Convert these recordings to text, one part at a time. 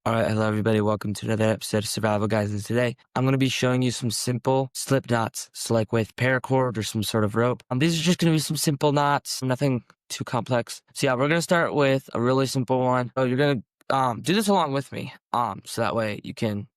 Alright, hello everybody, welcome to another episode of Survival Guys, and today I'm going to be showing you some simple slip knots, so like with paracord or some sort of rope. These are just going to be some simple knots, nothing too complex. So yeah, we're going to start with a really simple one. So you're going to do this along with me, so that way you can,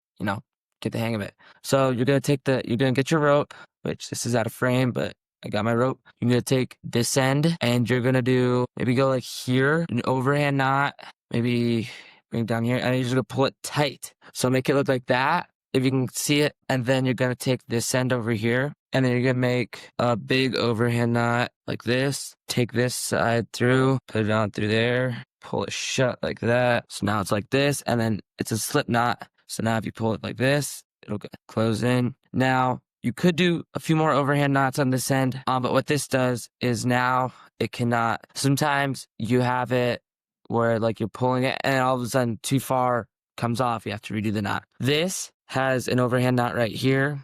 get the hang of it. So you're going to get your rope, which this is out of frame, but I got my rope. You're going to take this end, and you're going to maybe go like here, an overhand knot, maybe bring it down here, and you're just going to pull it tight. So make it look like that, if you can see it. And then you're going to take this end over here, and then you're going to make a big overhand knot like this. Take this side through, put it on through there, pull it shut like that. So now it's like this, and then it's a slip knot. So now if you pull it like this, it'll close in. Now, you could do a few more overhand knots on this end, but what this does is now it cannot. Sometimes you have it where like you're pulling it and all of a sudden too far comes off. You have to redo the knot. This has an overhand knot right here,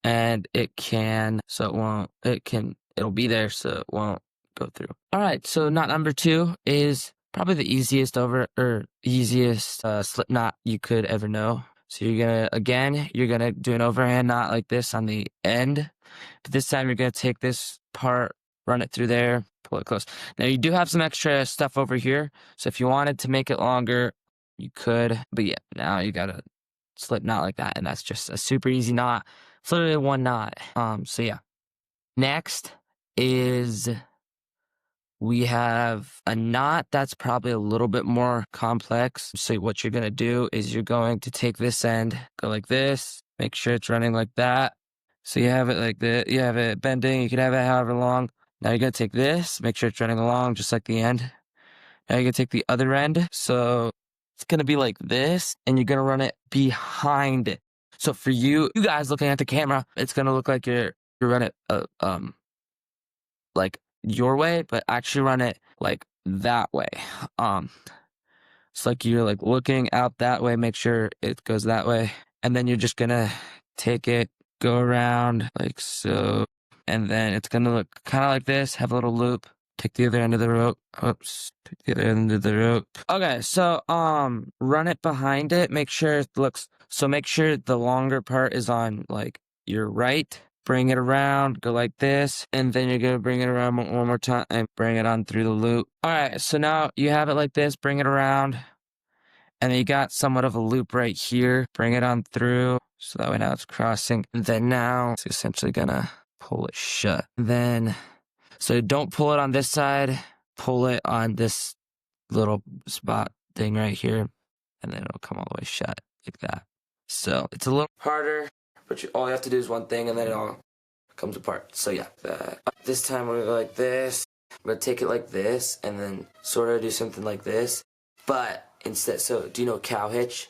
and it'll be there so it won't go through. All right, so knot number 2 is probably the easiest slip knot you could ever know. So you're gonna do an overhand knot like this on the end, but this time you're gonna take this part, run it through there, pull it close. Now you do have some extra stuff over here, so if you wanted to make it longer, you could, but yeah, now you got a slip knot like that, and that's just a super easy knot. It's literally one knot. So yeah. Next is we have a knot that's probably a little bit more complex. So what you're going to do is you're going to take this end, go like this, make sure it's running like that. So you have it like this, you have it bending, you can have it however long. Now you're going to take this, make sure it's running along just like the end. Now you're going to take the other end. So it's going to be like this, and you're going to run it behind it. So for you guys looking at the camera, it's going to look like you're running it, like your way, but actually run it like that way. It's like you're like looking out that way, make sure it goes that way. And then you're just gonna take it, go around like so. And then it's gonna look kind of like this, have a little loop. Take the other end of the rope. Oops. Take the other end of the rope. Okay, so run it behind it. Make sure the longer part is on like your right. Bring it around, go like this, and then you're gonna bring it around one more time and bring it on through the loop. All right, so now you have it like this, bring it around, and then you got somewhat of a loop right here. Bring it on through, so that way now it's crossing. And then now it's essentially gonna pull it shut. So don't pull it on this side, pull it on this little spot thing right here, and then it'll come all the way shut like that. So it's a little harder, but all you have to do is one thing, and then it all comes apart. So yeah, this time we're gonna go like this. I'm gonna take it like this, and then sort of do something like this. But instead, so do you know cow hitch?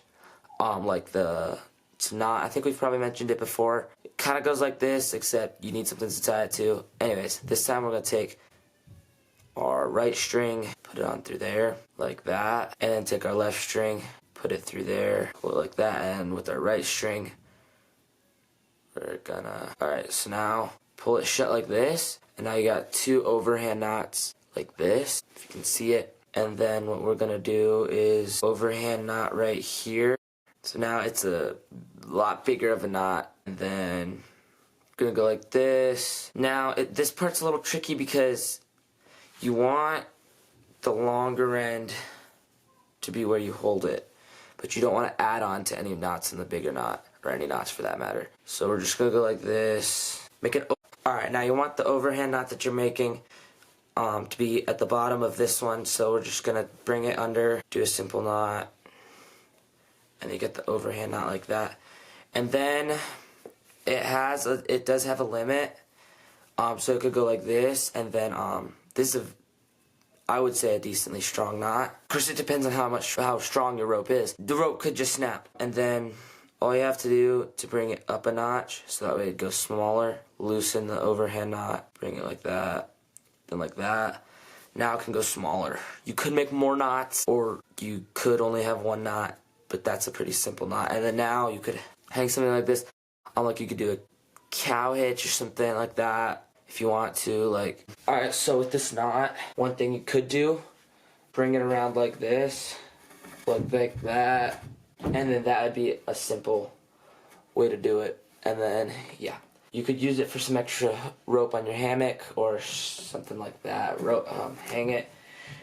It's not. I think we've probably mentioned it before. It kind of goes like this, except you need something to tie it to. Anyways, this time we're gonna take our right string, put it on through there like that, and then take our left string, put it through there, pull it like that, and with our right string, alright, so now pull it shut like this, and now you got 2 overhand knots like this, if you can see it. And then what we're gonna do is overhand knot right here. So now it's a lot bigger of a knot, and then we're gonna go like this. Now this part's a little tricky because you want the longer end to be where you hold it, but you don't want to add on to any knots in the bigger knot, or any knots for that matter. So we're just gonna go like this. Alright, now you want the overhand knot that you're making to be at the bottom of this one, so we're just gonna bring it under, do a simple knot, and you get the overhand knot like that. And then it does have a limit, so it could go like this, and then this is I would say a decently strong knot. Of course, it depends on how strong your rope is. The rope could just snap, and then all you have to do to bring it up a notch, so that way it goes smaller, loosen the overhand knot, bring it like that, then like that. Now it can go smaller. You could make more knots, or you could only have one knot, but that's a pretty simple knot. And then now you could hang something like this. Like you could do a cow hitch or something like that if you want to. Alright, so with this knot, one thing you could do, bring it around like this, like that, and then that would be a simple way to do it. And then, yeah, you could use it for some extra rope on your hammock or something like that. Hang it,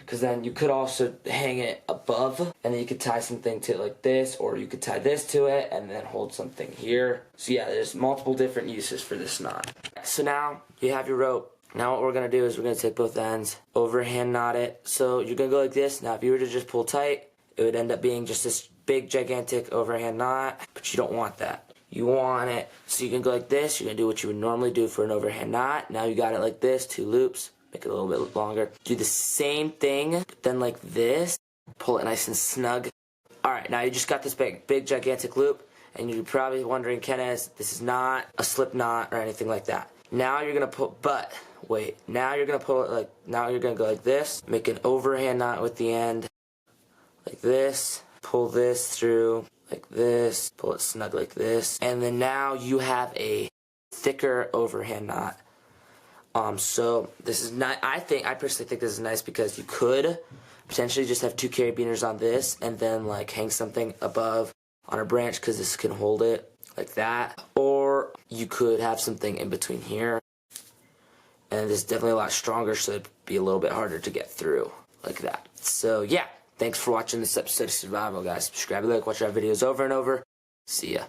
because then you could also hang it above, and then you could tie something to it like this, or you could tie this to it and then hold something here. So yeah, there's multiple different uses for this knot. So now you have your rope. Now what we're going to do is we're going to take both ends, overhand knot it. So you're going to go like this. Now if you were to just pull tight, it would end up being just this big gigantic overhand knot, but you don't want that. You want it, so you can go like this. You're going to do what you would normally do for an overhand knot. Now you got it like this, 2 loops, make it a little bit longer. Do the same thing, but then like this, pull it nice and snug. Alright, now you just got this big gigantic loop, and you're probably wondering, Kenneth, this is not a slip knot or anything like that. Now you're going to pull, but wait, now you're going to pull it like, now you're going to go like this, make an overhand knot with the end, like this, pull this through, like this, pull it snug like this, and then now you have a thicker overhand knot. So this is not, I personally think this is nice because you could potentially just have 2 carabiners on this and then like hang something above on a branch because this can hold it like that, or you could have something in between here, and this is definitely a lot stronger, so it'd be a little bit harder to get through like that. So yeah, thanks for watching this episode of Survival, guys. Subscribe, like, watch our videos over and over. See ya.